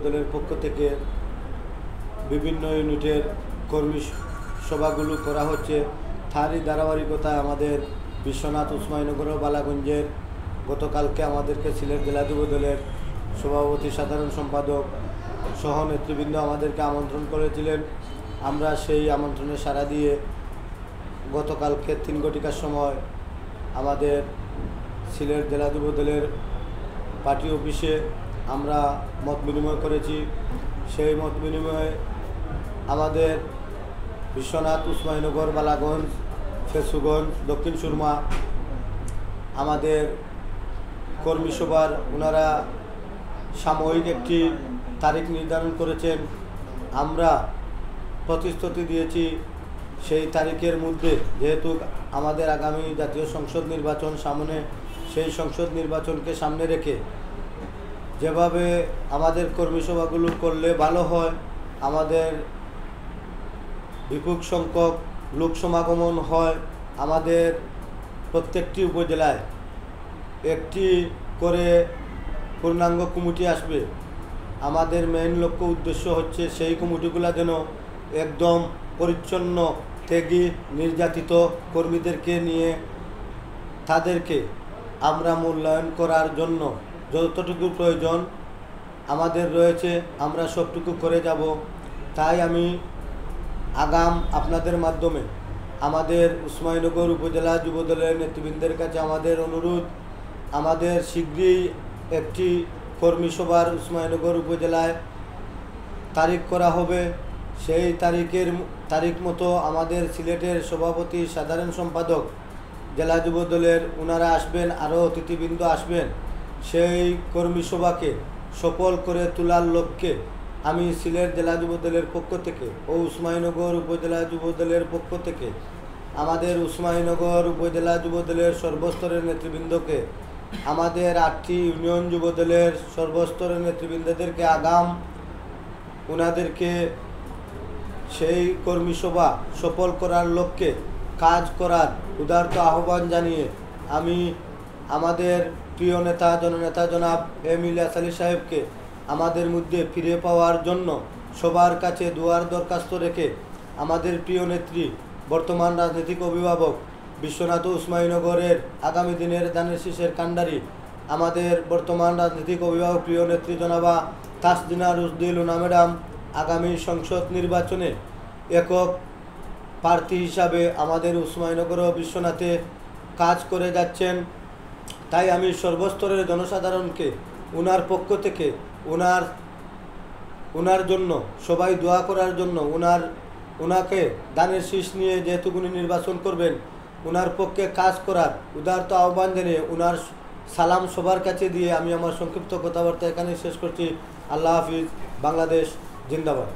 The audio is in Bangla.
দলের পক্ষ থেকে বিভিন্ন ইউনিটের কর্মী সভাগুলো করা হচ্ছে। তারই ধারাবাহিকতায় আমাদের বিশ্বনাথ উসমানীনগর ও বালাগঞ্জের গতকালকে আমাদেরকে সিলেট জেলা যুব দলের সভাপতি সাধারণ সম্পাদক সহ নেতৃবৃন্দ আমাদেরকে আমন্ত্রণ করেছিলেন। আমরা সেই আমন্ত্রণে সাড়া দিয়ে গতকালকে 3 ঘটিকার সময় আমাদের সিলেট জেলা যুব দলের পার্টি অফিসে আমরা মত বিনিময় করেছি। সেই মত বিনিময়ে আমাদের বিশ্বনাথ উসমানীনগর বালাগঞ্জ ফেসুগঞ্জ দক্ষিণ সুরমা আমাদের কর্মী সভার ওনারা সাময়িক একটি তারিখ নির্ধারণ করেছেন। আমরা প্রতিশ্রুতি দিয়েছি সেই তারিখের মধ্যে, যেহেতু আমাদের আগামী জাতীয় সংসদ নির্বাচন সামনে, সেই সংসদ নির্বাচনকে সামনে রেখে যেভাবে আমাদের কর্মী সভাগুলো করলে ভালো হয়, আমাদের বিপুল সংখ্যক লোক সমাগমন হয়, আমাদের প্রত্যেকটি উপজেলায় একটি করে পূর্ণাঙ্গ কমিটি আসবে। আমাদের মেইন লক্ষ্য উদ্দেশ্য হচ্ছে সেই কমিটিগুলো যেন একদম পরিচ্ছন্ন, ত্যাগী, নির্যাতিত কর্মীদেরকে নিয়ে তাদেরকে আমরা মূল্যায়ন করার জন্য যতটুকু প্রয়োজন আমাদের রয়েছে আমরা সবটুকু করে যাব। তাই আমি আগাম আপনাদের মাধ্যমে আমাদের উসমানীনগর উপজেলা যুবদলের নেতৃবৃন্দের কাছে আমাদের অনুরোধ, আমাদের শীঘ্রই একটি কর্মী সভার উসমানীনগর উপজেলায় তারিখ করা হবে। সেই তারিখ মতো আমাদের সিলেটের সভাপতি সাধারণ সম্পাদক জেলা যুবদলের ওনারা আসবেন, আরও অতিথিবৃন্দ আসবেন। সেই কর্মী সভাকে সফল করে তোলার লক্ষ্যে আমি সিলেট জেলা যুবদলের পক্ষ থেকে ও উসমানীনগর উপজেলা যুবদলের পক্ষ থেকে আমাদের উসমানীনগর উপজেলা যুবদলের সর্বস্তরের নেতৃবৃন্দকে, আমাদের 8টি ইউনিয়ন যুবদলের সর্বস্তরের নেতৃবৃন্দদেরকে আগাম ওনাদেরকে সেই কর্মী সভা সফল করার লক্ষ্যে কাজ করার উদারত আহ্বান জানিয়ে আমি আমাদের প্রিয় নেতা জননেতা জনাব এম ইলিয়াস আলী সাহেবকে আমাদের মধ্যে ফিরে পাওয়ার জন্য সবার কাছে দুয়ার দরখাস্ত রেখে আমাদের প্রিয় নেত্রী, বর্তমান রাজনৈতিক অভিভাবক বিশ্বনাথ উসমানীনগরের আগামী দিনের ধানের শীষের কাণ্ডারি, আমাদের বর্তমান রাজনৈতিক অভিভাবক প্রিয় নেত্রী জনাবা তাসজিনা রুজদি লুনা ম্যাডাম আগামী সংসদ নির্বাচনে একক প্রার্থী হিসাবে আমাদের উসমানীনগর ও বিশ্বনাথে কাজ করে যাচ্ছেন। তাই আমি সর্বস্তরের জনসাধারণকে ওনার পক্ষ থেকে ওনার জন্য সবাই দোয়া করার জন্য, ওনাকে দানের শীষ নিয়ে যেহেতু উনি নির্বাচন করবেন, ওনার পক্ষে কাজ করার উদারত আহ্বান জানিয়ে ওনার সালাম সবার কাছে দিয়ে আমি আমার সংক্ষিপ্ত কথাবার্তা এখানে শেষ করছি। আল্লাহ হাফিজ। বাংলাদেশ জিন্দাবাদ।